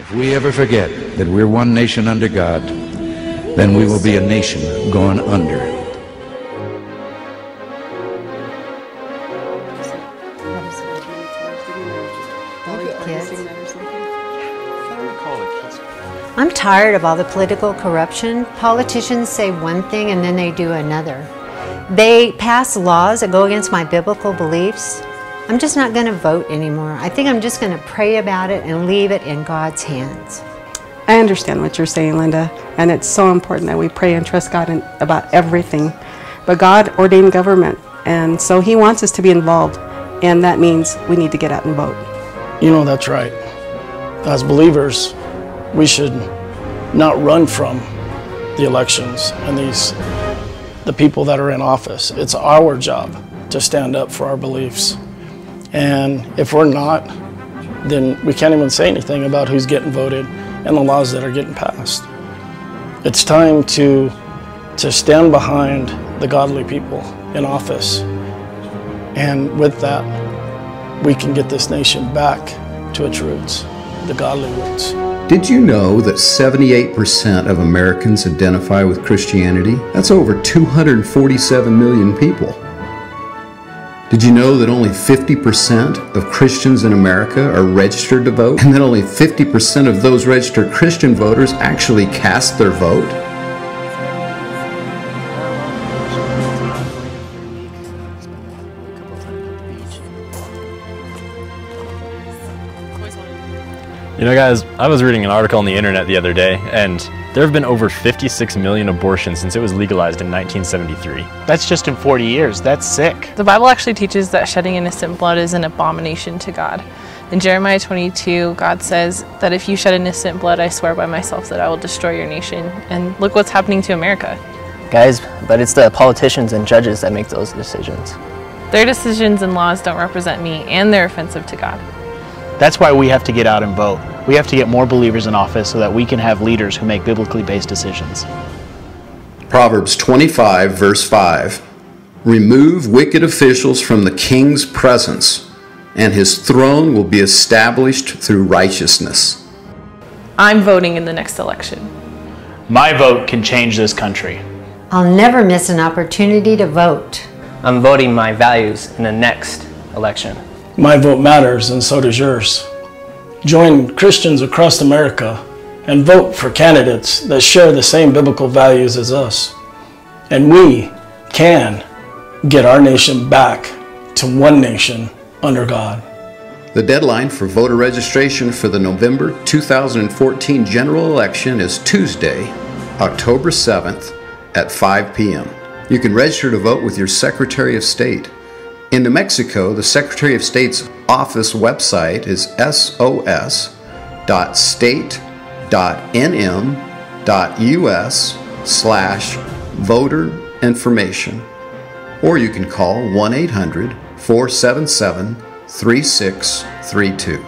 If we ever forget that we're one nation under God, then we will be a nation going under. I'm tired of all the political corruption. Politicians say one thing and then they do another. They pass laws that go against my biblical beliefs. I'm just not going to vote anymore. I think I'm just going to pray about it and leave it in God's hands. I understand what you're saying, Linda, and it's so important that we pray and trust God about everything. But God ordained government, and so He wants us to be involved, and that means we need to get out and vote. You know, that's right. As believers, we should not run from the elections and the people that are in office. It's our job to stand up for our beliefs. And if we're not, then we can't even say anything about who's getting voted and the laws that are getting passed. It's time to stand behind the godly people in office. And with that, we can get this nation back to its roots, the godly roots. Did you know that 78% of Americans identify with Christianity? That's over 247 million people. Did you know that only 50% of Christians in America are registered to vote? And that only 50% of those registered Christian voters actually cast their vote? You know, guys, I was reading an article on the internet the other day, and there have been over 56 million abortions since it was legalized in 1973. That's just in 40 years. That's sick. The Bible actually teaches that shedding innocent blood is an abomination to God. In Jeremiah 22, God says that if you shed innocent blood, I swear by myself that I will destroy your nation. And look what's happening to America. Guys, but it's the politicians and judges that make those decisions. Their decisions and laws don't represent me, and they're offensive to God. That's why we have to get out and vote. We have to get more believers in office so that we can have leaders who make biblically based decisions. Proverbs 25, verse 5. Remove wicked officials from the king's presence, and his throne will be established through righteousness. I'm voting in the next election. My vote can change this country. I'll never miss an opportunity to vote. I'm voting my values in the next election. My vote matters, and so does yours. Join Christians across America and vote for candidates that share the same biblical values as us. And we can get our nation back to one nation under God. The deadline for voter registration for the November 2014 general election is Tuesday, October 7th at 5 p.m. You can register to vote with your Secretary of State. In New Mexico, the Secretary of State's office website is sos.state.nm.us/voter information, or you can call 1-800-477-3632.